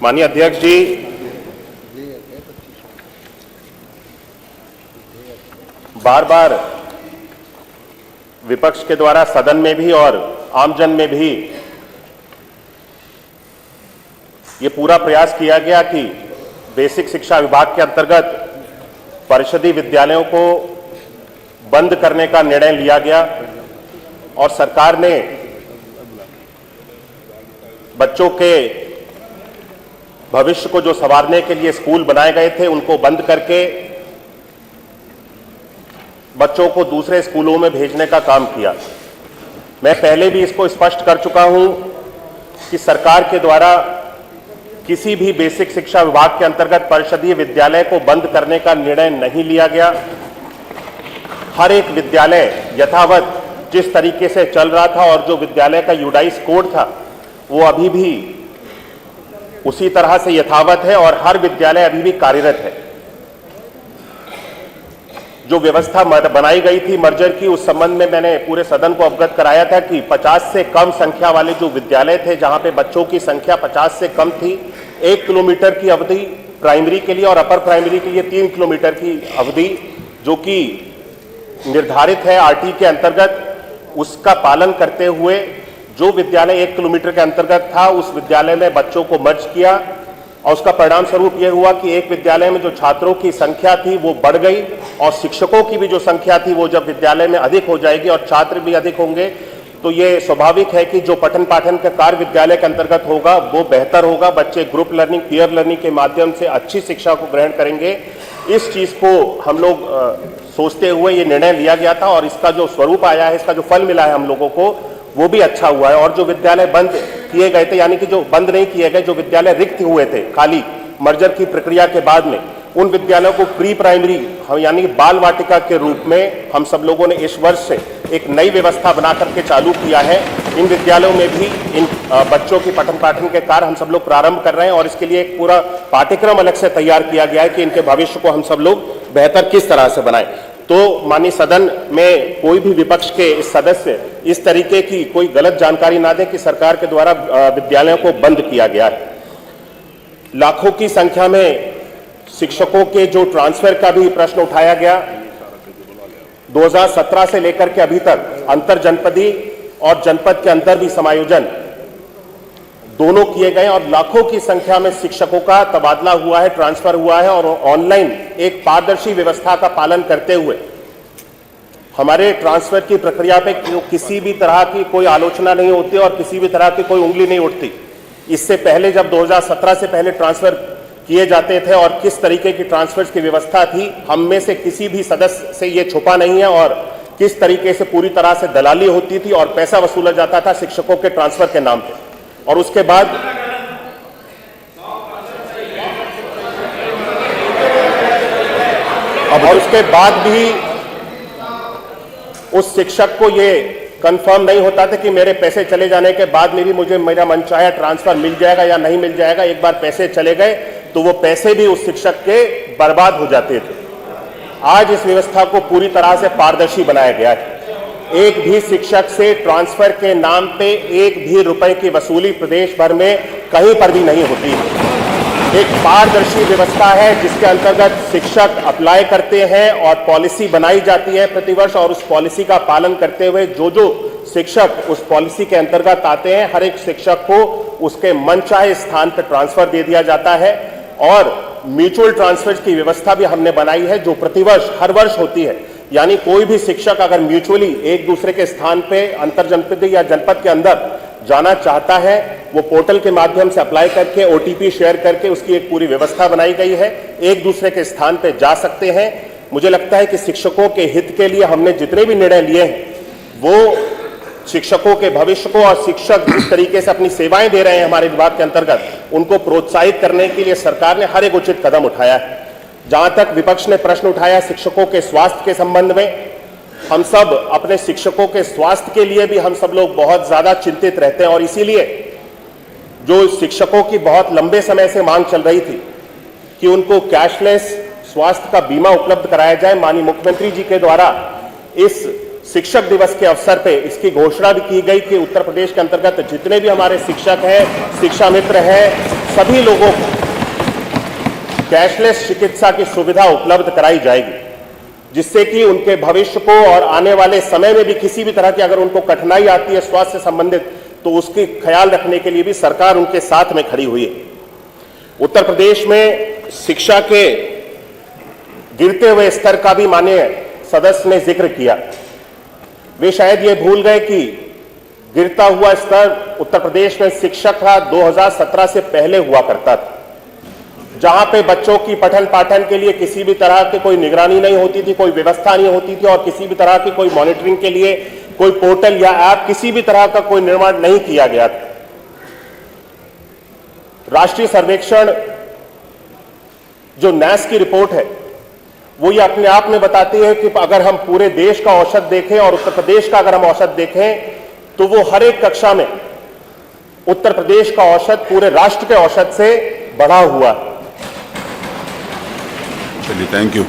माननीय अध्यक्ष जी, बार बार विपक्ष के द्वारा सदन में भी और आमजन में भी ये पूरा प्रयास किया गया कि बेसिक शिक्षा विभाग के अंतर्गत परिषदीय विद्यालयों को बंद करने का निर्णय लिया गया और सरकार ने बच्चों के भविष्य को जो संवारने के लिए स्कूल बनाए गए थे उनको बंद करके बच्चों को दूसरे स्कूलों में भेजने का काम किया। मैं पहले भी इसको स्पष्ट कर चुका हूं कि सरकार के द्वारा किसी भी बेसिक शिक्षा विभाग के अंतर्गत परिषदीय विद्यालय को बंद करने का निर्णय नहीं लिया गया। हर एक विद्यालय यथावत जिस तरीके से चल रहा था और जो विद्यालय का यूडाइस कोड था वो अभी भी उसी तरह से यथावत है और हर विद्यालय अभी भी कार्यरत है। जो व्यवस्था बनाई गई थी मर्जर की, उस संबंध में मैंने पूरे सदन को अवगत कराया था कि 50 से कम संख्या वाले जो विद्यालय थे जहां पे बच्चों की संख्या 50 से कम थी, 1 किलोमीटर की अवधि प्राइमरी के लिए और अपर प्राइमरी के लिए 3 किलोमीटर की अवधि जो कि निर्धारित है आरटी के अंतर्गत, उसका पालन करते हुए जो विद्यालय 1 किलोमीटर के अंतर्गत था उस विद्यालय में बच्चों को मर्ज किया और उसका परिणाम स्वरूप यह हुआ कि एक विद्यालय में जो छात्रों की संख्या थी वो बढ़ गई और शिक्षकों की भी जो संख्या थी वो जब विद्यालय में अधिक हो जाएगी और छात्र भी अधिक होंगे तो ये स्वाभाविक है कि जो पठन पाठन का कार्य विद्यालय के अंतर्गत होगा वो बेहतर होगा। बच्चे ग्रुप लर्निंग, पीयर लर्निंग के माध्यम से अच्छी शिक्षा को ग्रहण करेंगे। इस चीज को हम लोग सोचते हुए ये निर्णय लिया गया था और इसका जो स्वरूप आया है, इसका जो फल मिला है हम लोगों को, वो भी अच्छा हुआ है। और जो विद्यालय बंद किए गए थे, यानी कि जो बंद नहीं किए गए, जो विद्यालय रिक्त हुए थे खाली मर्जर की प्रक्रिया के बाद में, उन विद्यालयों को प्री प्राइमरी यानी बाल वाटिका के रूप में हम सब लोगों ने इस वर्ष से एक नई व्यवस्था बना करके चालू किया है। इन विद्यालयों में भी इन बच्चों की पठन पाठन के कार्य हम सब लोग प्रारंभ कर रहे हैं और इसके लिए एक पूरा पाठ्यक्रम अलग से तैयार किया गया है कि इनके भविष्य को हम सब लोग बेहतर किस तरह से बनाएं। तो माननीय सदन में कोई भी विपक्ष के सदस्य इस तरीके की कोई गलत जानकारी ना दें कि सरकार के द्वारा विद्यालयों को बंद किया गया है। लाखों की संख्या में शिक्षकों के जो ट्रांसफर का भी प्रश्न उठाया गया, 2017 से लेकर के अभी तक अंतर जनपदी और जनपद के अंदर भी समायोजन दोनों किए गए और लाखों की संख्या में शिक्षकों का तबादला हुआ है, ट्रांसफर हुआ है और ऑनलाइन एक पारदर्शी व्यवस्था का पालन करते हुए हमारे ट्रांसफर की प्रक्रिया पे किसी भी तरह की कोई आलोचना नहीं होती और किसी भी तरह की कोई उंगली नहीं उठती। इससे पहले जब 2017 से पहले ट्रांसफर किए जाते थे और किस तरीके की ट्रांसफर की व्यवस्था थी, हम में से किसी भी सदस्य से ये छुपा नहीं है और किस तरीके से पूरी तरह से दलाली होती थी और पैसा वसूला जाता था शिक्षकों के ट्रांसफर के नाम पे। और उसके बाद भी उस शिक्षक को ये कंफर्म नहीं होता था कि मेरे पैसे चले जाने के बाद में भी मुझे मेरा मनचाहा ट्रांसफर मिल जाएगा या नहीं मिल जाएगा। एक बार पैसे चले गए तो वो पैसे भी उस शिक्षक के बर्बाद हो जाते थे। आज इस व्यवस्था को पूरी तरह से पारदर्शी बनाया गया है। एक भी शिक्षक से ट्रांसफर के नाम पे एक भी रुपए की वसूली प्रदेश भर में कहीं पर भी नहीं होती है। एक पारदर्शी व्यवस्था है जिसके अंतर्गत शिक्षक अप्लाई करते हैं और पॉलिसी बनाई जाती है प्रतिवर्ष और उस पॉलिसी का पालन करते हुए जो शिक्षक उस पॉलिसी के अंतर्गत आते हैं, हर एक शिक्षक को उसके मनचाहे स्थान पर ट्रांसफर दे दिया जाता है। और म्यूचुअल ट्रांसफर की व्यवस्था भी हमने बनाई है जो प्रतिवर्ष हर वर्ष होती है। यानी कोई भी शिक्षक अगर म्यूचुअली एक दूसरे के स्थान पे अंतर जनपद या जनपद के अंदर जाना चाहता है, वो पोर्टल के माध्यम से अप्लाई करके ओटीपी शेयर करके उसकी एक पूरी व्यवस्था बनाई गई है, एक दूसरे के स्थान पे जा सकते हैं। मुझे लगता है कि शिक्षकों के हित के लिए हमने जितने भी निर्णय लिए हैं वो शिक्षकों के भविष्य को और शिक्षक जिस तरीके से अपनी सेवाएं दे रहे हैं हमारे विभाग के अंतर्गत उनको प्रोत्साहित करने के लिए सरकार ने हर एक उचित कदम उठाया है। जहां तक विपक्ष ने प्रश्न उठाया शिक्षकों के स्वास्थ्य के संबंध में, हम सब अपने शिक्षकों के स्वास्थ्य के लिए भी हम सब लोग बहुत ज्यादा चिंतित रहते हैं और इसीलिए जो शिक्षकों की बहुत लंबे समय से मांग चल रही थी कि उनको कैशलेस स्वास्थ्य का बीमा उपलब्ध कराया जाए, माननीय मुख्यमंत्री जी के द्वारा इस शिक्षक दिवस के अवसर पे इसकी घोषणा भी की गई कि उत्तर प्रदेश के अंतर्गत जितने भी हमारे शिक्षक हैं, शिक्षा मित्र हैं, सभी लोगों को कैशलेस चिकित्सा की सुविधा उपलब्ध कराई जाएगी, जिससे कि उनके भविष्य को और आने वाले समय में भी किसी भी तरह की अगर उनको कठिनाई आती है स्वास्थ्य से संबंधित, तो उसकी ख्याल रखने के लिए भी सरकार उनके साथ में खड़ी हुई है। उत्तर प्रदेश में शिक्षा के गिरते हुए स्तर का भी माननीय सदस्य ने जिक्र किया। वे शायद ये भूल गए कि गिरता हुआ स्तर उत्तर प्रदेश में शिक्षक का 2017 से पहले हुआ करता था, जहां पे बच्चों की पठन पाठन के लिए किसी भी तरह की कोई निगरानी नहीं होती थी, कोई व्यवस्था नहीं होती थी और किसी भी तरह की कोई मॉनिटरिंग के लिए कोई पोर्टल या ऐप किसी भी तरह का कोई निर्माण नहीं किया गया था। राष्ट्रीय सर्वेक्षण जो नैस की रिपोर्ट है, वो ये अपने आप में बताती है कि अगर हम पूरे देश का औसत देखें और उत्तर प्रदेश का अगर हम औसत देखें, तो वो हर एक कक्षा में उत्तर प्रदेश का औसत पूरे राष्ट्र के औसत से बढ़ा हुआ है। चलिए, थैंक यू।